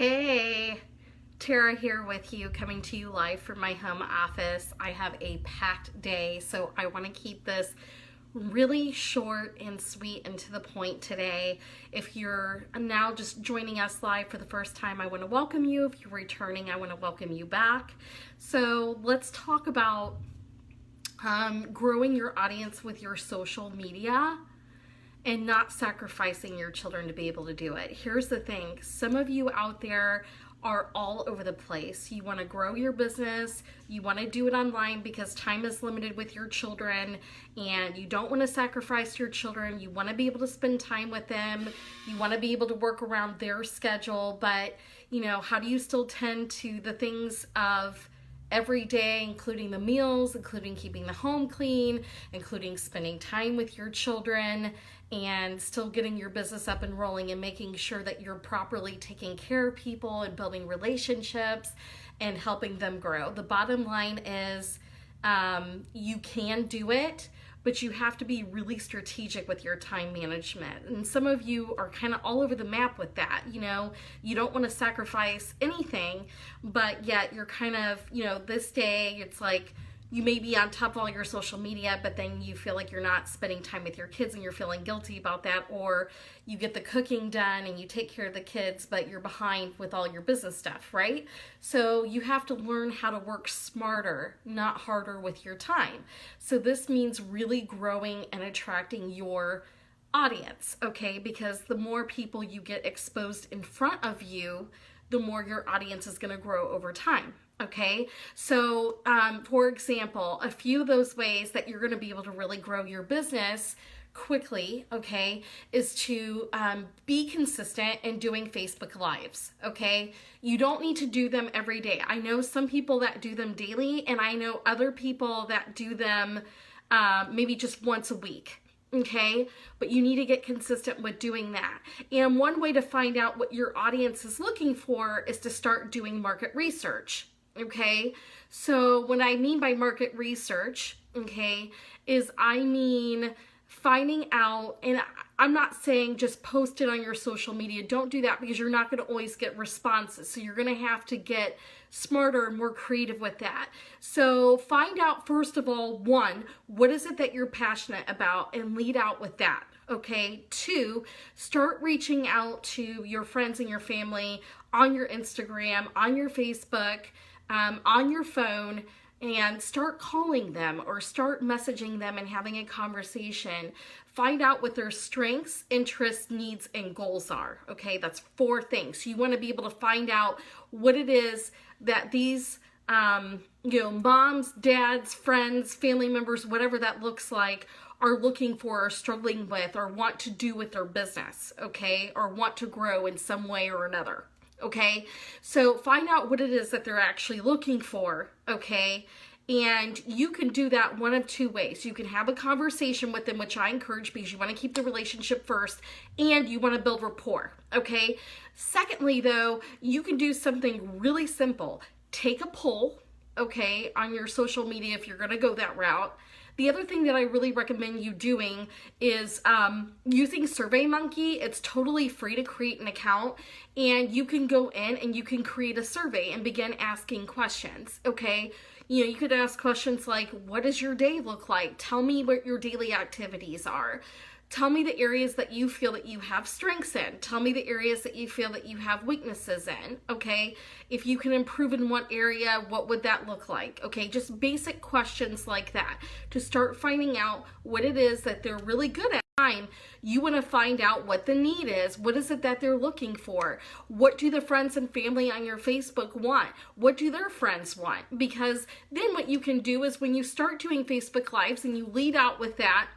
Hey, Tara here with you, coming to you live from my home office. I have a packed day, so I want to keep this really short and sweet and to the point today. If you're now just joining us live for the first time, I want to welcome you. If you're returning, I want to welcome you back. So let's talk about growing your audience with your social media and not sacrificing your children to be able to do it. Here's the thing. Some of you out there are all over the place. You want to grow your business. You want to do it online because time is limited with your children and you don't want to sacrifice your children. You want to be able to spend time with them. You want to be able to work around their schedule. But, how do you still tend to the things of every day, including the meals, including keeping the home clean, including spending time with your children, and still getting your business up and rolling and making sure that you're properly taking care of people and building relationships and helping them grow. The bottom line is you can do it, but you have to be really strategic with your time management. And some of you are kind of all over the map with that. You don't want to sacrifice anything, but yet you're kind of, this day it's like you may be on top of all your social media, but then you feel like you're not spending time with your kids and you're feeling guilty about that, or you get the cooking done and you take care of the kids, but you're behind with all your business stuff, right? So you have to learn how to work smarter, not harder with your time. So this means really growing and attracting your audience, okay? Because the more people you get exposed in front of you, the more your audience is going to grow over time. Okay, so for example, a few of those ways that you're going to be able to really grow your business quickly, okay, is to be consistent in doing Facebook Lives, okay? You don't need to do them every day. I know some people that do them daily, and I know other people that do them maybe just once a week. Okay, but you need to get consistent with doing that. And one way to find out what your audience is looking for is to start doing market research. Okay, so what I mean by market research, okay, is I mean finding out, and I'm not saying just post it on your social media. Don't do that because you're not going to always get responses. So you're going to have to get smarter and more creative with that. So find out, first of all, one, what is it that you're passionate about and lead out with that. Okay, two, start reaching out to your friends and your family on your Instagram, on your Facebook, on your phone, and start calling them or start messaging them and having a conversation. Find out what their strengths, interests, needs, and goals are. Okay, that's 4 things. So you want to be able to find out what it is that these moms, dads, friends, family members, whatever that looks like, are looking for or struggling with or want to do with their business, okay, or want to grow in some way or another. Okay, so find out what it is that they're actually looking for, okay, and you can do that one of 2 ways. You can have a conversation with them, which I encourage because you want to keep the relationship first and you want to build rapport, okay. Secondly, though, you can do something really simple. Take a poll, okay, on your social media if you're going to go that route. The other thing that I really recommend you doing is using SurveyMonkey. It's totally free to create an account, and you can go in and you can create a survey and begin asking questions, okay? You could ask questions like, what does your day look like? Tell me what your daily activities are. Tell me the areas that you feel that you have strengths in. Tell me the areas that you feel that you have weaknesses in, okay? If you can improve in one area, what would that look like? Okay, just basic questions like that to start finding out what it is that they're really good at. You want to find out what the need is. What is it that they're looking for? What do the friends and family on your Facebook want? What do their friends want? Because then what you can do is when you start doing Facebook Lives and you lead out with that,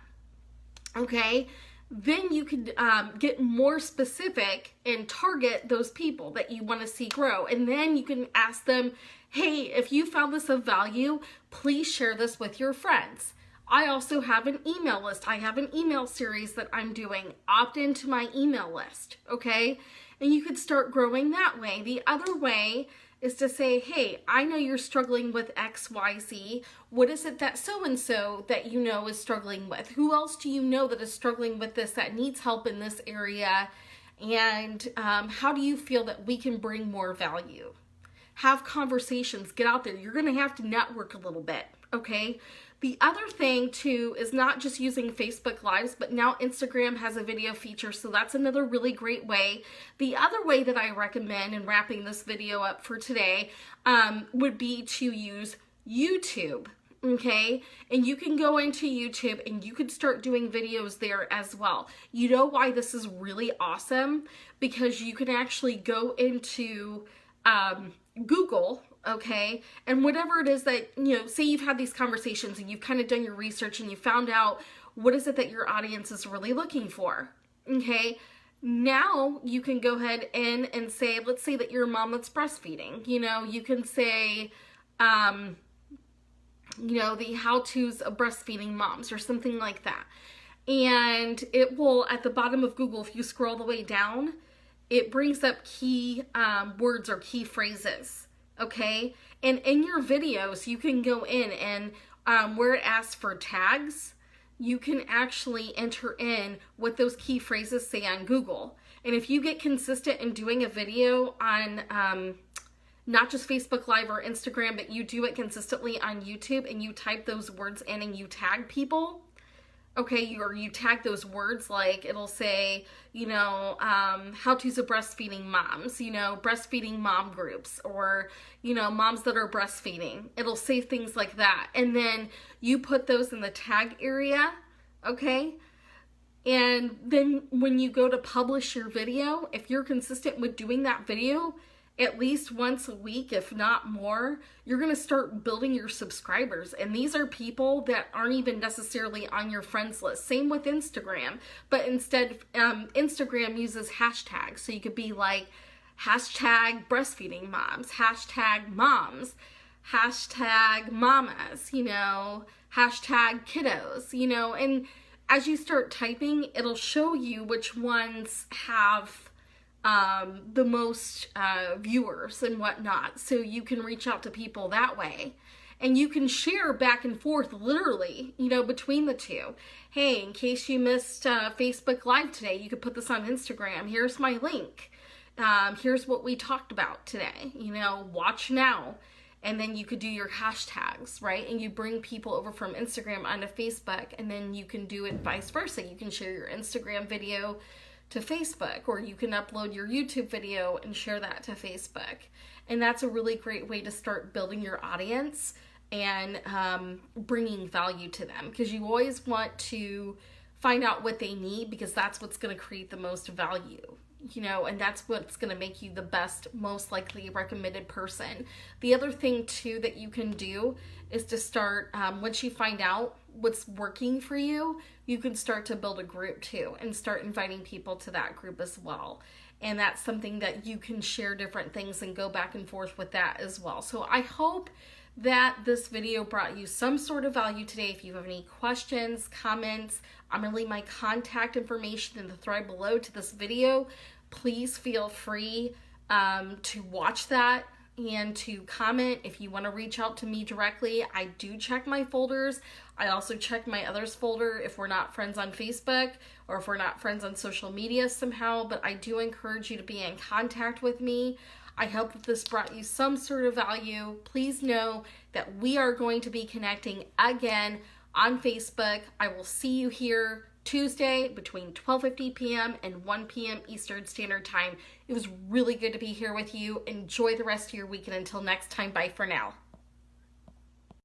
okay, then you can get more specific and target those people that you want to see grow. And then you can ask them, hey, if you found this of value, please share this with your friends. I also have an email list. I have an email series that I'm doing. Opt into my email list, okay? And you could start growing that way. The other way is to say, hey, I know you're struggling with XYZ. What is it that so-and-so that you know is struggling with? Who else do you know that is struggling with this, that needs help in this area? And how do you feel that we can bring more value? Have conversations, get out there. You're going to have to network a little bit, okay? The other thing too is not just using Facebook Lives, but now Instagram has a video feature, so that's another really great way. The other way that I recommend, in wrapping this video up for today, would be to use YouTube. Okay, and you can go into YouTube and you could start doing videos there as well. You know why this is really awesome? Because you can actually go into Google, okay, and whatever it is that, you know, say you've had these conversations and you've kind of done your research and you found out what is it that your audience is really looking for, okay? Now you can go ahead and say, let's say that you're a mom that's breastfeeding, you know, you can say, you know, the how-tos of breastfeeding moms or something like that. And it will, at the bottom of Google, if you scroll the way down, it brings up key words or key phrases, okay? And in your videos, you can go in and where it asks for tags, you can actually enter in what those key phrases say on Google. And if you get consistent in doing a video on not just Facebook Live or Instagram, but you do it consistently on YouTube and you type those words in and you tag people, okay, or you tag those words, like it'll say, you know, how-tos of breastfeeding moms, you know, breastfeeding mom groups, or, you know, moms that are breastfeeding. It'll say things like that. And then you put those in the tag area, okay? And then when you go to publish your video, if you're consistent with doing that video, at least once a week, if not more, you're going to start building your subscribers. And these are people that aren't even necessarily on your friends list. Same with Instagram, but instead Instagram uses hashtags. So you could be like hashtag breastfeeding moms, hashtag moms, hashtag mamas, you know, hashtag kiddos, you know, and as you start typing, it'll show you which ones have the most viewers and whatnot, so you can reach out to people that way. And you can share back and forth, literally, you know, between the two. Hey, in case you missed Facebook Live today, you could put this on Instagram. Here's my link. Here's what we talked about today. You know, watch now. And then you could do your hashtags, right? And you bring people over from Instagram onto Facebook, and then you can do it vice versa. You can share your Instagram video to Facebook, or you can upload your YouTube video and share that to Facebook. And that's a really great way to start building your audience and bringing value to them, because you always want to find out what they need, because that's what's going to create the most value, you know, and that's what's going to make you the best, most likely recommended person. The other thing too that you can do is to start, once you find out what's working for you, you can start to build a group too and start inviting people to that group as well. And that's something that you can share different things and go back and forth with that as well. So I hope that this video brought you some sort of value today. If you have any questions, comments, I'm going to leave my contact information in the thread below to this video. Please feel free to watch that and to comment. If you want to reach out to me directly, I do check my folders. I also check my others folder if we're not friends on Facebook or if we're not friends on social media somehow, but I do encourage you to be in contact with me. I hope that this brought you some sort of value. Please know that we are going to be connecting again on Facebook. I will see you here Tuesday between 12:50 p.m. and 1 p.m. Eastern Standard Time. It was really good to be here with you. Enjoy the rest of your weekend. Until next time, bye for now.